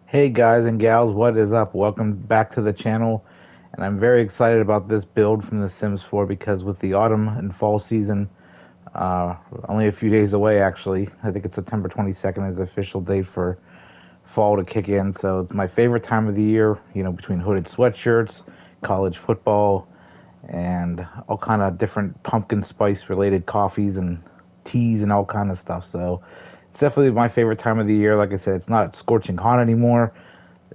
Hey guys and gals, what is up? Welcome back to the channel. And I'm very excited about this build from The Sims 4 because with the autumn and fall season uh, only a few days away actually. I think it's September 22nd is the official date for fall to kick in. So it's my favorite time of the year, between hooded sweatshirts, college football, and all kind of different pumpkin spice related coffees and teas and all kind of stuff. So it's definitely my favorite time of the year. Like I said, it's not scorching hot anymore.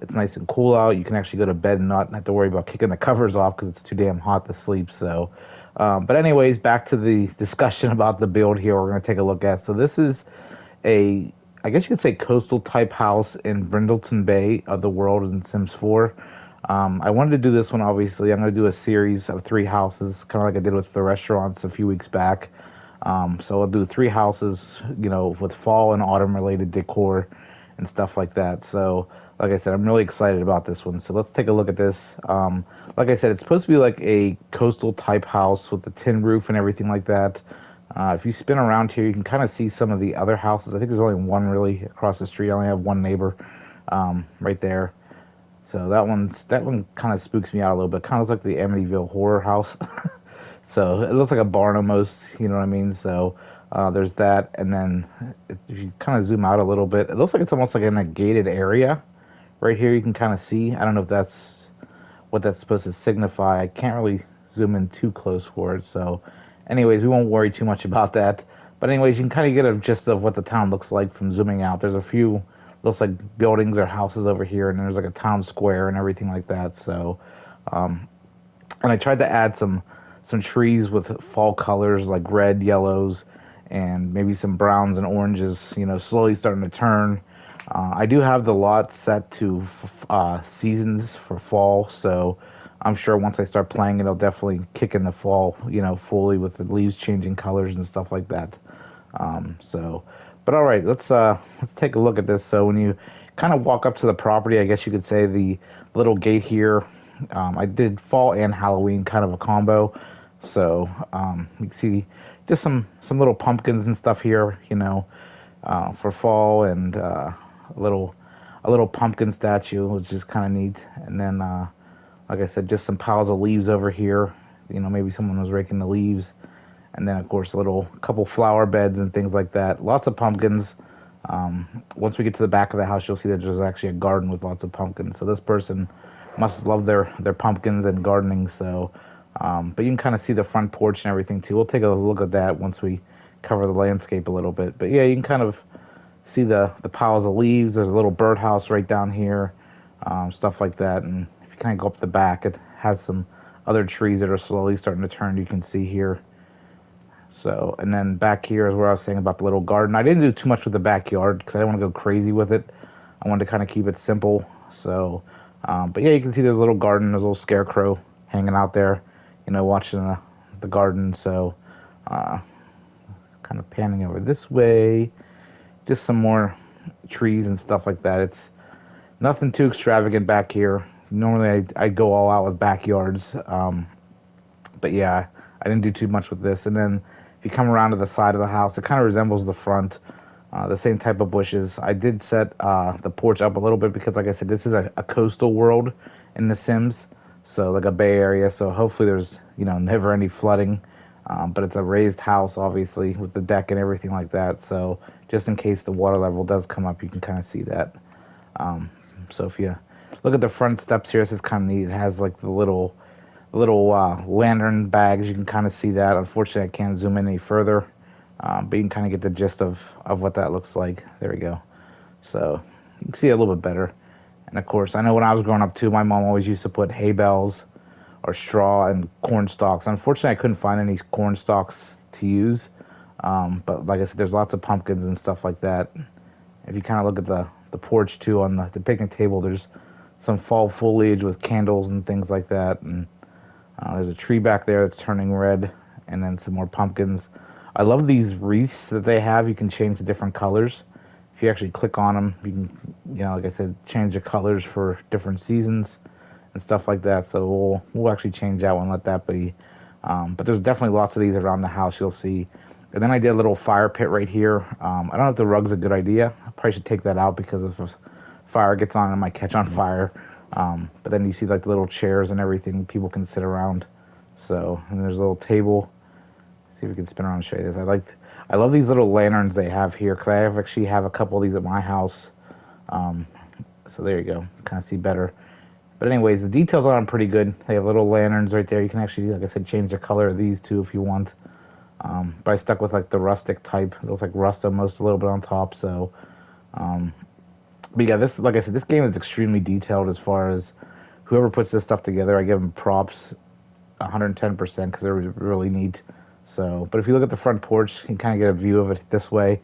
It's nice and cool out. You can actually go to bed and not have to worry about kicking the covers off because it's too damn hot to sleep. So, but anyways, back to the discussion about the build here. We're going to take a look at. So this is a, I guess you could say, coastal type house in Brindleton Bay of the world in Sims 4. I wanted to do this one. Obviously, I'm going to do a series of three houses, kind of like I did with the restaurants a few weeks back. So I'll do three houses, with fall and autumn related decor and stuff like that. So, like I said, I'm really excited about this one. So let's take a look at this. Like I said, it's supposed to be like a coastal type house with the tin roof and everything like that. If you spin around here, you can kind of see some of the other houses. I think there's only one really across the street. I only have one neighbor right there. So that one kind of spooks me out a little bit. Kind of looks like the Amityville horror house. So it looks like a barn almost, you know what I mean? So there's that, and then if you kind of zoom out a little bit, it looks like it's almost like in a gated area. Right here, you can kind of see. I don't know if that's what that's supposed to signify. I can't really zoom in too close for it. So, anyways, we won't worry too much about that. But anyways, you can kind of get a gist of what the town looks like from zooming out. There's a few looks like buildings or houses over here, and there's like a town square and everything like that. So, and I tried to add some trees with fall colors like red, yellows, and maybe some browns and oranges. Slowly starting to turn. I do have the lot set to seasons for fall, so I'm sure once I start playing, it'll definitely kick in the fall. Fully with the leaves changing colors and stuff like that. So, but all right, let's take a look at this. So when you kind of walk up to the property, I guess you could say the little gate here. I did fall and Halloween kind of a combo. So you can see just some little pumpkins and stuff here, for fall, and a little pumpkin statue, which is kind of neat. And then, like I said, just some piles of leaves over here. Maybe someone was raking the leaves. And then, of course, a little couple flower beds and things like that. Lots of pumpkins. Once we get to the back of the house, you'll see that there's actually a garden with lots of pumpkins. So this person must love their pumpkins and gardening. So, but you can kind of see the front porch and everything too. We'll take a look at that once we cover the landscape a little bit. But yeah, you can kind of see the piles of leaves. There's a little birdhouse right down here, stuff like that. And if you kind of go up the back, it has some other trees that are slowly starting to turn. You can see here. So, and then back here is where I was saying about the little garden. I didn't do too much with the backyard because I didn't want to go crazy with it. I wanted to kind of keep it simple. So, but yeah, you can see there's a little garden, there's a little scarecrow hanging out there, watching the garden. So, kind of panning over this way, just some more trees and stuff like that. It's nothing too extravagant back here. Normally, I go all out with backyards, but yeah, I didn't do too much with this. And then if you come around to the side of the house, it kind of resembles the front. The same type of bushes. I did set the porch up a little bit because, like I said, this is a coastal world in The Sims, so like a bay area. So hopefully there's never any flooding. But it's a raised house, obviously, with the deck and everything like that. So just in case the water level does come up, you can kind of see that. So if you look at the front steps here, this is kind of neat. It has like the little lantern bags. You can kind of see that. Unfortunately, I can't zoom in any further. But you can kind of get the gist of what that looks like. There we go. So you can see it a little bit better. And of course, I know when I was growing up too, my mom always used to put hay bales or straw and corn stalks. Unfortunately, I couldn't find any corn stalks to use. But like I said, there's lots of pumpkins and stuff like that. If you kind of look at the porch too, on the picnic table, there's some fall foliage with candles and things like that. And there's a tree back there that's turning red, and then some more pumpkins. I love these wreaths that they have. You can change the different colors. If you actually click on them, you can, like I said, change the colors for different seasons and stuff like that. So we'll actually change that one, let that be. But there's definitely lots of these around the house, you'll see. And then I did a little fire pit right here. I don't know if the rug's a good idea. I probably should take that out because of fire gets on, it might catch on fire. But then you see like the little chairs and everything people can sit around. So, and there's a little table. See if we can spin around and show you this. I love these little lanterns they have here because I actually have a couple of these at my house. Um, so there you go, kind of see better. But anyways, the details on them pretty good. They have little lanterns right there. You can actually, like I said, change the color of these too if you want. But I stuck with like the rustic type. It looks like rust almost a little bit on top. So, um, but yeah, this, like I said, this game is extremely detailed as far as whoever puts this stuff together. I give them props 110% because they're really neat. So, but if you look at the front porch, you can kind of get a view of it this way.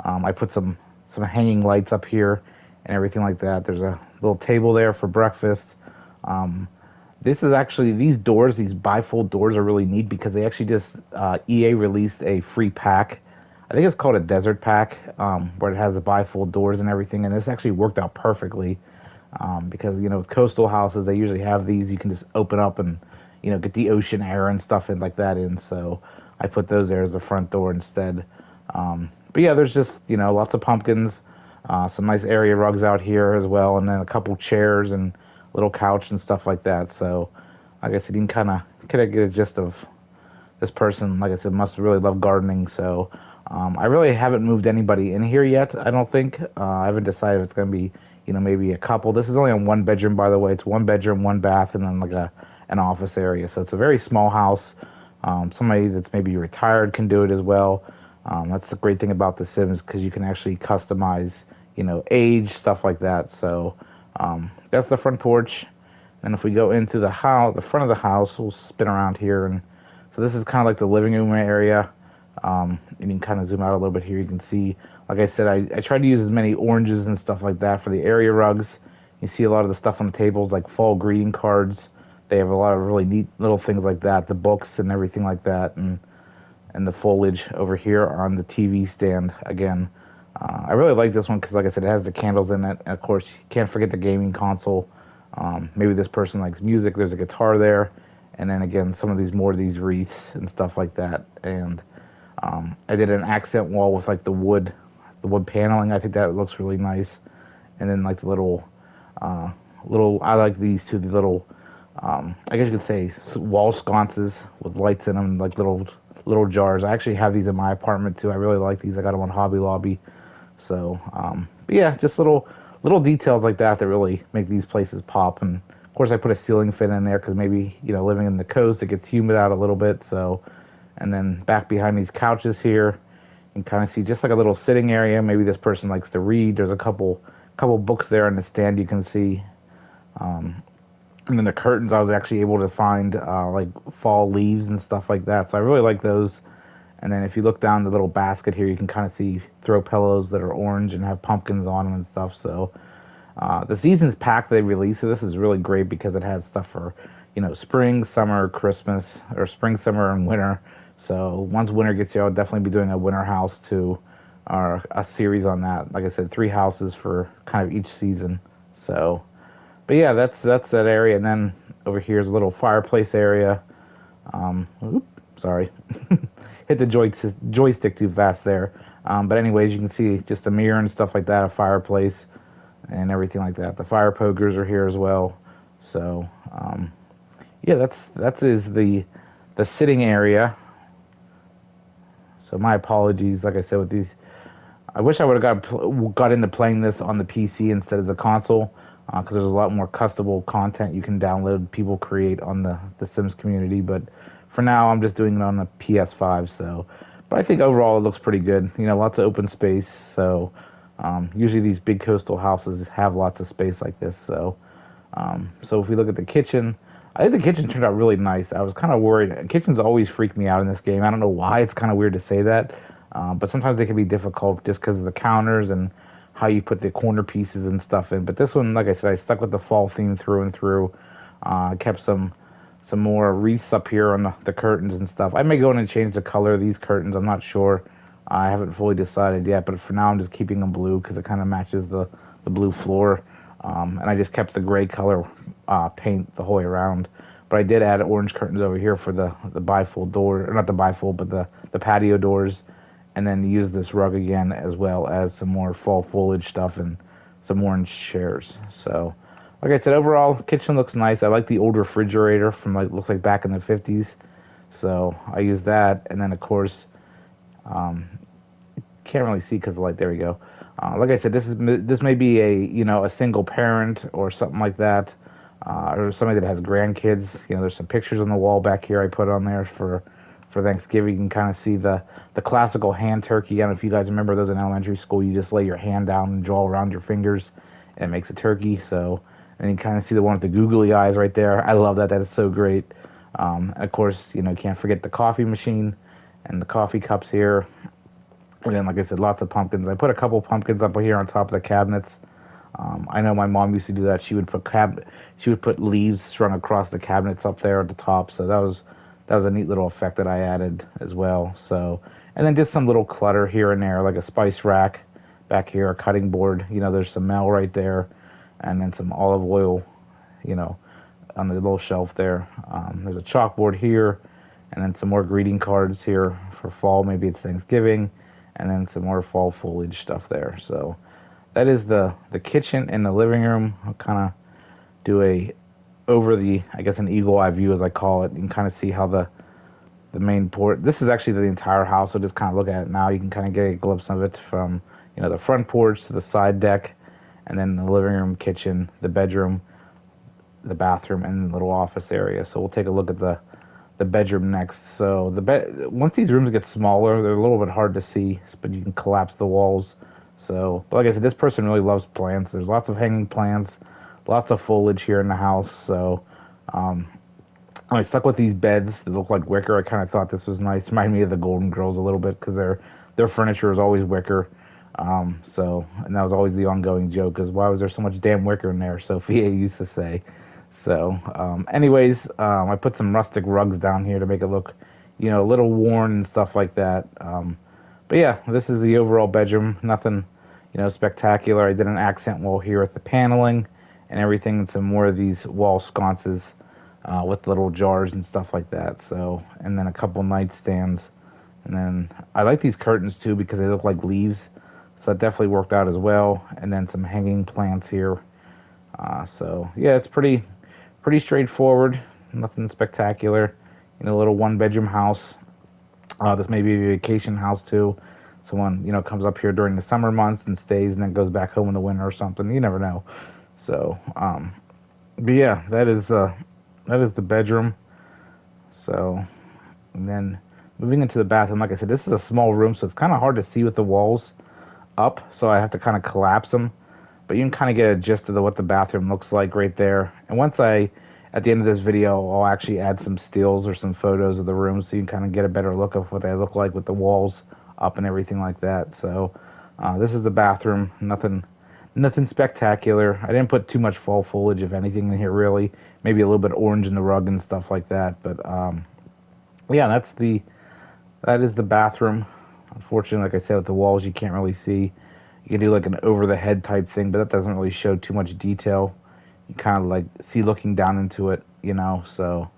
I put some hanging lights up here and everything like that. There's a little table there for breakfast. Um, this is actually, these doors, these bifold doors are really neat because they actually just, EA released a free pack. I think it's called a desert pack, where it has the bifold doors and everything. And this actually worked out perfectly, because, with coastal houses, they usually have these. You can just open up and, get the ocean air and stuff in like that in. So I put those there as the front door instead. But yeah, there's just, lots of pumpkins, some nice area rugs out here as well, and then a couple chairs and little couch and stuff like that. So, like I said, you can kind of get a gist of this person. Like I said, must really love gardening. So, I really haven't moved anybody in here yet. I don't think. I haven't decided if it's gonna be, maybe a couple. This is only a 1 bedroom, by the way. It's 1 bedroom, 1 bath, and then like an office area. So it's a very small house. Somebody that's maybe retired can do it as well. That's the great thing about The Sims because you can actually customize, age, stuff like that. So that's the front porch. And if we go into the house, the front of the house, we'll spin around here. And so this is kind of like the living room area. You can kind of zoom out a little bit here. You can see, like I said, I tried to use as many oranges and stuff like that for the area rugs. You see a lot of the stuff on the tables, like fall greeting cards. They have a lot of really neat little things like that, the books and everything like that, and the foliage over here on the TV stand again. I really like this one because, like I said, it has the candles in it. And of course, you can't forget the gaming console. Maybe this person likes music. There's a guitar there. And then again, some of these wreaths and stuff like that. And I did an accent wall with like the wood paneling. I think that looks really nice. And then like the I like these two, the little, I guess you could say wall sconces with lights in them, like little jars. I actually have these in my apartment too. I really like these. I got them on Hobby Lobby. So, but yeah, just little details like that really make these places pop. And of course, I put a ceiling fan in there because maybe living in the coast, it gets humid out a little bit. So, and then back behind these couches here, you can kind of see just like a little sitting area. Maybe this person likes to read. There's a couple books there on the stand you can see. And then the curtains, I was actually able to find like fall leaves and stuff like that. So I really like those. And then if you look down the little basket here, you can kind of see throw pillows that are orange and have pumpkins on them and stuff. So the season's pack they released, so this is really great because it has stuff for, spring, summer, Christmas, or spring, summer, and winter. So once winter gets here, I'll definitely be doing a winter house too, or a series on that. Like I said, 3 houses for kind of each season. So, but yeah, that's that area. And then over here is a little fireplace area. Sorry. Hit the joystick too fast there. But anyways, you can see just a mirror and stuff like that, a fireplace and everything like that. The fire pokers are here as well. So, yeah, that is the sitting area. So my apologies, like I said, with these, I wish I would have got into playing this on the PC instead of the console, because there's a lot more customable content you can download, people create on the Sims community. But for now, I'm just doing it on the PS5. So, but I think overall it looks pretty good. Lots of open space. So, usually these big coastal houses have lots of space like this. So, so if we look at the kitchen, I think the kitchen turned out really nice. I was kind of worried. Kitchens always freak me out in this game. I don't know why. It's kind of weird to say that, but sometimes they can be difficult just because of the counters and how you put the corner pieces and stuff in. But this one, like I said, I stuck with the fall theme through and through. I kept some more wreaths up here on the curtains and stuff. I may go in and change the color of these curtains. I'm not sure. I haven't fully decided yet, but for now I'm just keeping them blue because it kind of matches the blue floor. And I just kept the gray color paint the whole way around. But I did add orange curtains over here for the bifold door, or not the bifold, but the patio doors. And then use this rug again, as well as some more fall foliage stuff and some orange chairs. So, like I said, overall, kitchen looks nice. I like the old refrigerator from like looks like back in the 50s. So I use that, and then of course, can't really see because of the light. There we go. Like I said, this may be a a single parent or something like that, or somebody that has grandkids. There's some pictures on the wall back here I put on there for Thanksgiving. You can kind of see the classical hand turkey. I don't know if you guys remember those in elementary school. You just lay your hand down and draw around your fingers, and it makes a turkey. So, and you kind of see the one with the googly eyes right there. I love that. That is so great. Of course, you can't forget the coffee machine and the coffee cups here. And then, like I said, lots of pumpkins. I put a couple pumpkins up here on top of the cabinets. I know my mom used to do that. She would put leaves strung across the cabinets up there at the top. So that was a neat little effect that I added as well. So, and then just some little clutter here and there, like a spice rack back here, a cutting board. There's some mail right there, and then some olive oil, you know, on the little shelf there. There's a chalkboard here, and then some more greeting cards here for fall. Maybe it's Thanksgiving, and then some more fall foliage stuff there. So that is the kitchen and the living room. I'll kind of do a over the, I guess, an eagle eye view as I call it. You can kind of see how the main port. This is actually the entire house, so just kind of look at it now. You can kind of get a glimpse of it from the front porch to the side deck, and then the living room, kitchen, the bedroom, the bathroom, and the little office area. So we'll take a look at the bedroom next. So once these rooms get smaller, they're a little bit hard to see, but you can collapse the walls. So, but like I said, this person really loves plants. There's lots of hanging plants, lots of foliage here in the house. So, I stuck with these beds that look like wicker. I kind of thought this was nice. Reminded me of the Golden Girls a little bit because their furniture is always wicker. And that was always the ongoing joke, because why was there so much damn wicker in there? Sophia used to say. So, I put some rustic rugs down here to make it look, a little worn and stuff like that. But yeah, this is the overall bedroom. Nothing, spectacular. I did an accent wall here with the paneling and everything, and some more of these wall sconces with little jars and stuff like that. So, and then a couple nightstands. And then I like these curtains too because they look like leaves. So that definitely worked out as well. And then some hanging plants here. So yeah, it's pretty straightforward. Nothing spectacular. A little one-bedroom house. This may be a vacation house too. Someone comes up here during the summer months and stays, and then goes back home in the winter or something. You never know. So, but yeah, that is the bedroom. So, and then moving into the bathroom, like I said, this is a small room, so it's kind of hard to see with the walls up. So I have to kind of collapse them. But you can kind of get a gist of what the bathroom looks like right there. And at the end of this video, I'll actually add some stills or some photos of the room, so you can kind of get a better look of what they look like with the walls up and everything like that. So this is the bathroom. Nothing spectacular. I didn't put too much fall foliage, if anything, in here really. Maybe a little bit orange in the rug and stuff like that. But yeah, that is the bathroom. Unfortunately, like I said, with the walls, you can't really see. You can do like an over the head type thing, but that doesn't really show too much detail. You kind of like see looking down into it, So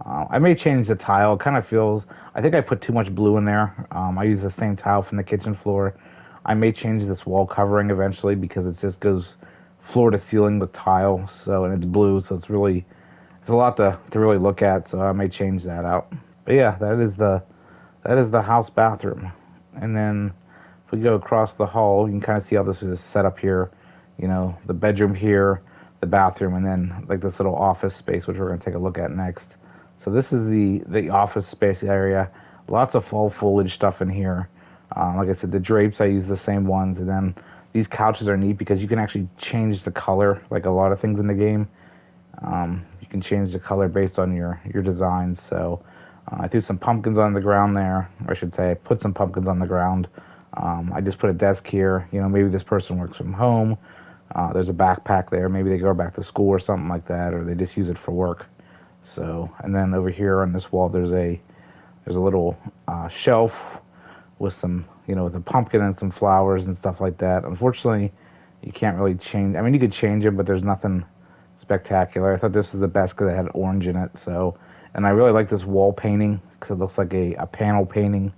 I may change the tile. It kind of feels. I think I put too much blue in there. I use the same tile from the kitchen floor. I may change this wall covering eventually because it just goes floor to ceiling with tile. So, and it's blue, so it's a lot to really look at. So I may change that out. But yeah, that is the house bathroom. And then if we go across the hall, you can kind of see how this is set up here. The bedroom here, the bathroom, and then like this little office space, which we're going to take a look at next. So this is the office space area. Lots of fall foliage stuff in here. Like I said, the drapes, I use the same ones. And then these couches are neat because you can actually change the color, like a lot of things in the game. You can change the color based on your designs. So I threw some pumpkins on the ground there. Or I should say I put some pumpkins on the ground. I just put a desk here. Maybe this person works from home. There's a backpack there. Maybe they go back to school or something like that, or they just use it for work. So, and then over here on this wall, there's a little shelf with some, with a pumpkin and some flowers and stuff like that. Unfortunately, you can't really change. I mean, you could change it, but there's nothing spectacular. I thought this was the best because it had orange in it. So, and I really like this wall painting because it looks like a panel painting.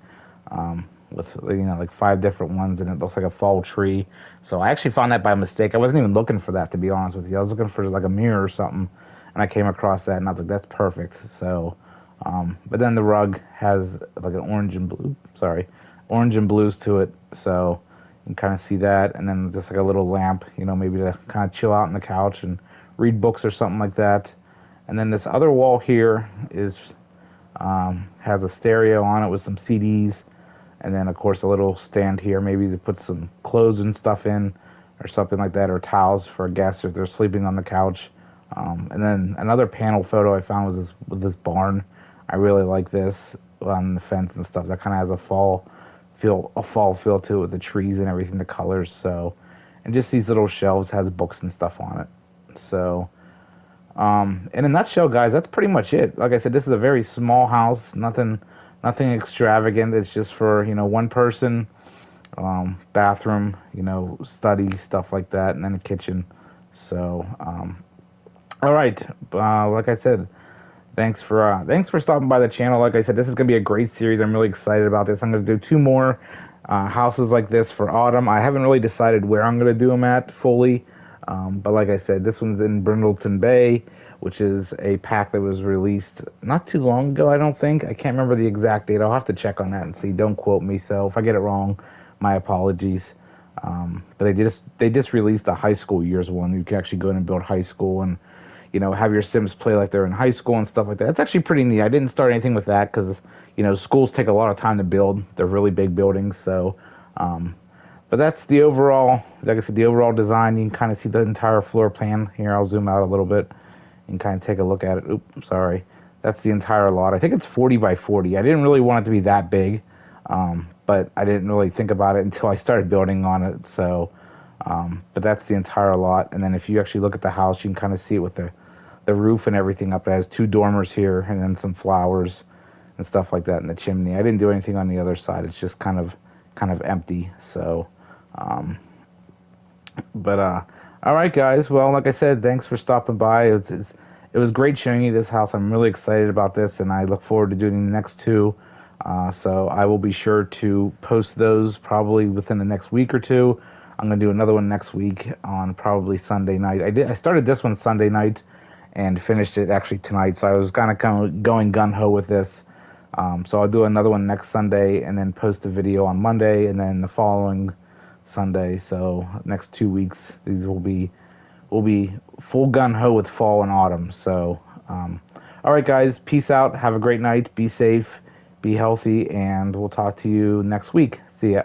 with, you know, like 5 different ones, and it looks like a fall tree. So I actually found that by mistake. I wasn't even looking for that, to be honest with you. I was looking for like a mirror or something, and I came across that, and I was like, that's perfect. So, but then the rug has like an orange and blue, sorry, orange and blues to it. So you can kind of see that, and then just like a little lamp, you know, maybe to kind of chill out on the couch and read books or something like that. And then this other wall here is has a stereo on it with some CDs, and then of course a little stand here, maybe to put some clothes and stuff in, or something like that, or towels for guests if they're sleeping on the couch. And then another panel photo I found was this, with this barn. I really like this on the fence and stuff. That kind of has a fall feel to it with the trees and everything, the colors. So, and just these little shelves has books and stuff on it. So, in a nutshell, guys, that's pretty much it. Like I said, this is a very small house. Nothing extravagant. It's just for, you know, one person, bathroom, you know, study, stuff like that, and then a kitchen. So, all right. Like I said, thanks for stopping by the channel. Like I said, this is gonna be a great series. I'm really excited about this. I'm gonna do 2 more houses like this for autumn. I haven't really decided where I'm gonna do them at fully, but like I said, this one's in Brindleton Bay, which is a pack that was released not too long ago. I don't think. I can't remember the exact date. I'll have to check on that and see. Don't quote me. So if I get it wrong, my apologies. But they just released a high school years one. You can actually go in and build high school and, you know, have your Sims play like they're in high school and stuff like that. It's actually pretty neat. I didn't start anything with that because, you know, schools take a lot of time to build. They're really big buildings. So, but that's the overall, like I said, the overall design. You can kind of see the entire floor plan here. I'll zoom out a little bit and kind of take a look at it. Oops, sorry. That's the entire lot. I think it's 40 by 40. I didn't really want it to be that big, but I didn't really think about it until I started building on it. So, but that's the entire lot. And then if you actually look at the house, you can kind of see it with the roof and everything up. It has 2 dormers here and then some flowers and stuff like that in the chimney. I didn't do anything on the other side. It's just kind of empty. So, but all right, guys. Well, like I said, thanks for stopping by. It was great showing you this house. I'm really excited about this, and I look forward to doing the next 2. So I will be sure to post those probably within the next week or 2. I'm gonna do another one next week on probably Sunday night. I started this one Sunday night and finished it actually tonight. So I was kind of going gun ho with this. So I'll do another one next Sunday and then post the video on Monday and then the following Sunday. So next 2 weeks, these will be full gun ho with fall and autumn. So, all right, guys, peace out. Have a great night. Be safe, be healthy, and we'll talk to you next week. See ya.